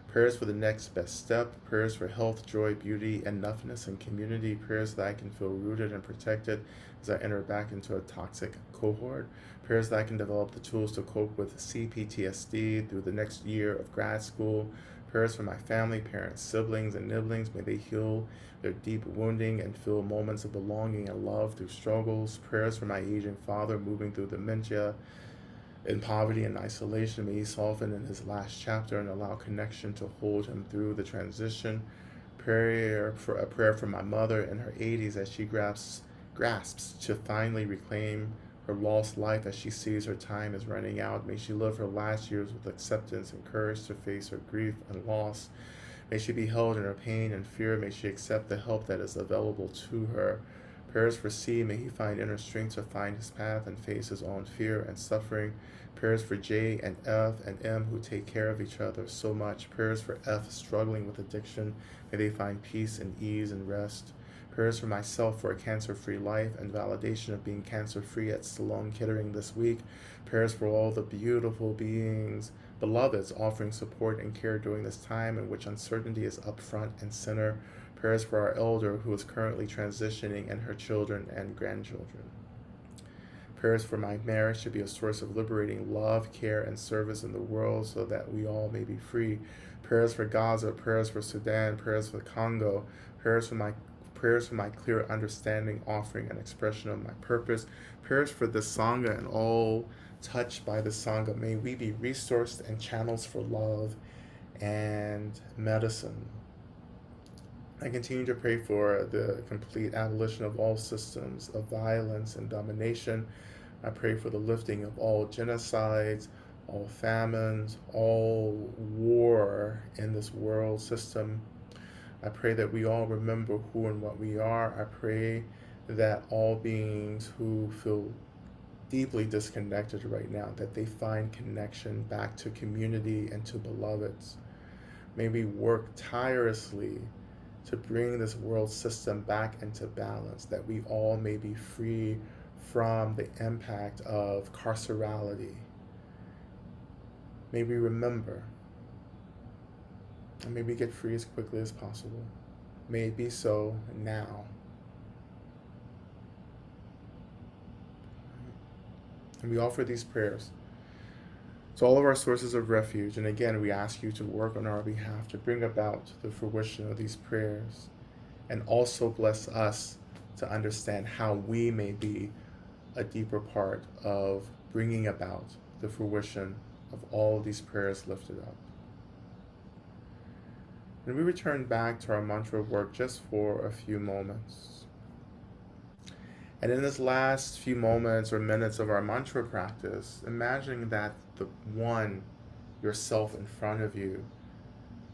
Prayers for the next best step. Prayers for health, joy, beauty, enoughness, and community. Prayers that I can feel rooted and protected as I enter back into a toxic cohort. Prayers that I can develop the tools to cope with CPTSD through the next year of grad school. Prayers for my family, parents, siblings, and nibblings. May they heal their deep wounding and feel moments of belonging and love through struggles. Prayers for my aging father moving through dementia, in poverty and isolation. May he soften in his last chapter and allow connection to hold him through the transition. A prayer for my mother in her 80s as she grasps to finally reclaim her lost life as she sees her time is running out. May she live her last years with acceptance and courage to face her grief and loss. May she be held in her pain and fear. May she accept the help that is available to her. Prayers for C, may he find inner strength to find his path and face his own fear and suffering. Prayers for J and F and M who take care of each other so much. Prayers for F struggling with addiction. May they find peace and ease and rest. Prayers for myself for a cancer-free life and validation of being cancer-free at Salon Kettering this week. Prayers for all the beautiful beings, beloveds, offering support and care during this time in which uncertainty is up front and center. Prayers for our elder who is currently transitioning and her children and grandchildren. Prayers for my marriage to be a source of liberating love, care, and service in the world so that we all may be free. Prayers for Gaza, prayers for Sudan, prayers for Congo, prayers for my clear understanding, offering an expression of my purpose. Prayers for the Sangha and all touched by the Sangha. May we be resourced and channels for love and medicine. I continue to pray for the complete abolition of all systems of violence and domination. I pray for the lifting of all genocides, all famines, all war in this world system. I pray that we all remember who and what we are. I pray that all beings who feel deeply disconnected right now, that they find connection back to community and to beloveds. May we work tirelessly to bring this world system back into balance, that we all may be free from the impact of carcerality. May we remember, and may we get free as quickly as possible. May it be so now. And we offer these prayers to all of our sources of refuge. And again, we ask you to work on our behalf to bring about the fruition of these prayers, and also bless us to understand how we may be a deeper part of bringing about the fruition of all of these prayers lifted up. And we return back to our mantra work just for a few moments. And in this last few moments or minutes of our mantra practice, imagining that the one, yourself in front of you,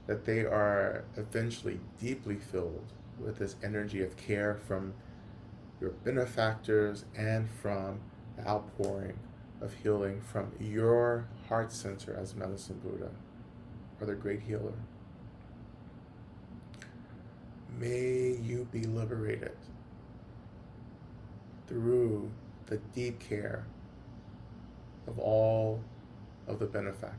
that they are eventually deeply filled with this energy of care from your benefactors and from the outpouring of healing from your heart center as Medicine Buddha, or the great healer. May you be liberated through the deep care of all of the benefactors.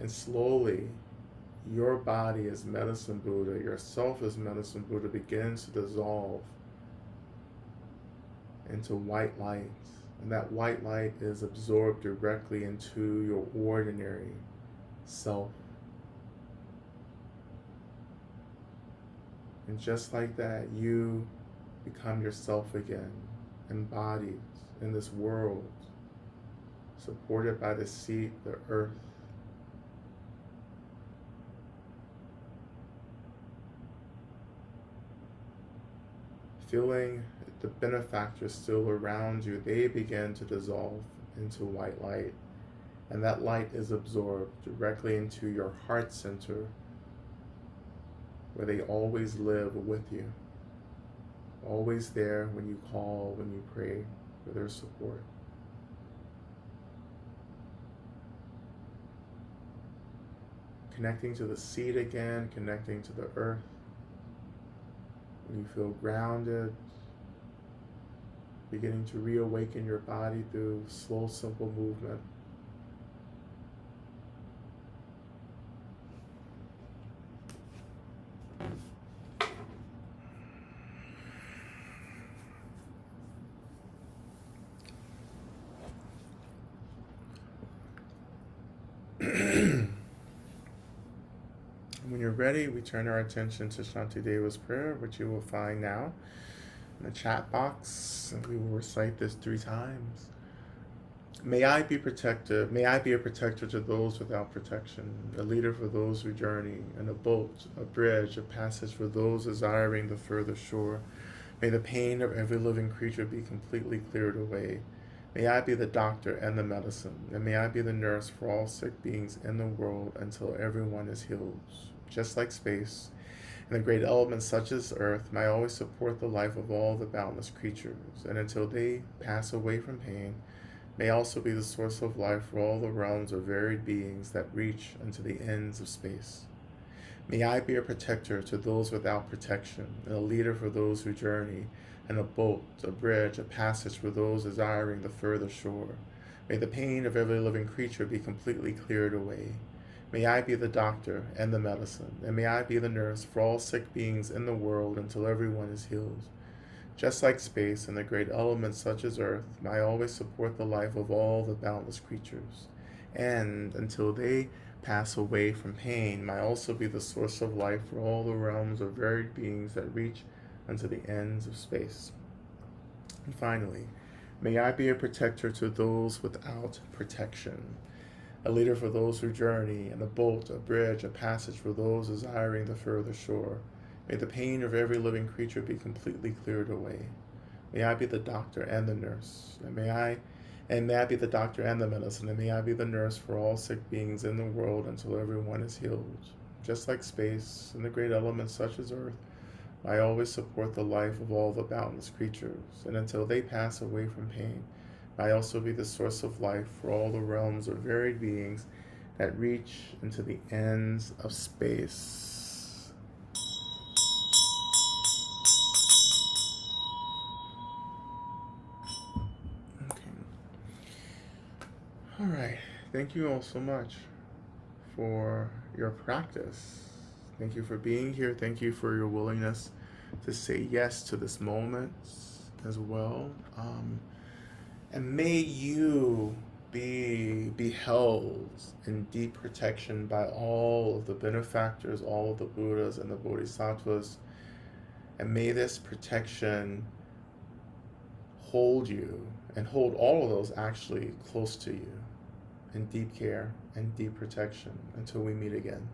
And slowly, your body as medicine Buddha, yourself as medicine Buddha begins to dissolve into white light. And that white light is absorbed directly into your ordinary self. And just like that, you become yourself again, embodied in this world, supported by the seat, the earth. Feeling the benefactors still around you, they begin to dissolve into white light. And that light is absorbed directly into your heart center, where they always live with you. Always there when you call, when you pray for their support. Connecting to the seed again, connecting to the earth. When you feel grounded, beginning to reawaken your body through slow, simple movement. When you're ready, we turn our attention to Shantideva's prayer, which you will find now in the chat box, and we will recite this 3 times. May I be protective. May I be a protector to those without protection, a leader for those who journey, and a boat, a bridge, a passage for those desiring the further shore. May the pain of every living creature be completely cleared away. May I be the doctor and the medicine, and may I be the nurse for all sick beings in the world until everyone is healed. Just like space, and the great elements such as earth, may always support the life of all the boundless creatures, and until they pass away from pain, may also be the source of life for all the realms of varied beings that reach unto the ends of space. May I be a protector to those without protection, and a leader for those who journey, and a boat, a bridge, a passage for those desiring the further shore. May the pain of every living creature be completely cleared away. May I be the doctor and the medicine, and may I be the nurse for all sick beings in the world until everyone is healed. Just like space and the great elements such as earth, may I always support the life of all the boundless creatures. And until they pass away from pain, may I also be the source of life for all the realms of varied beings that reach unto the ends of space. And finally, may I be a protector to those without protection, a leader for those who journey, and a boat, a bridge, a passage for those desiring the further shore. May the pain of every living creature be completely cleared away. May I be the doctor and the nurse, and may I be the doctor and the medicine, and may I be the nurse for all sick beings in the world until everyone is healed. Just like space and the great elements such as earth, I always support the life of all the boundless creatures, and until they pass away from pain, I also be the source of life for all the realms of varied beings that reach into the ends of space. Okay. All right. Thank you all so much for your practice. Thank you for being here. Thank you for your willingness to say yes to this moment as well. And may you be held in deep protection by all of the benefactors, all of the Buddhas and the Bodhisattvas. And may this protection hold you and hold all of those actually close to you in deep care and deep protection until we meet again.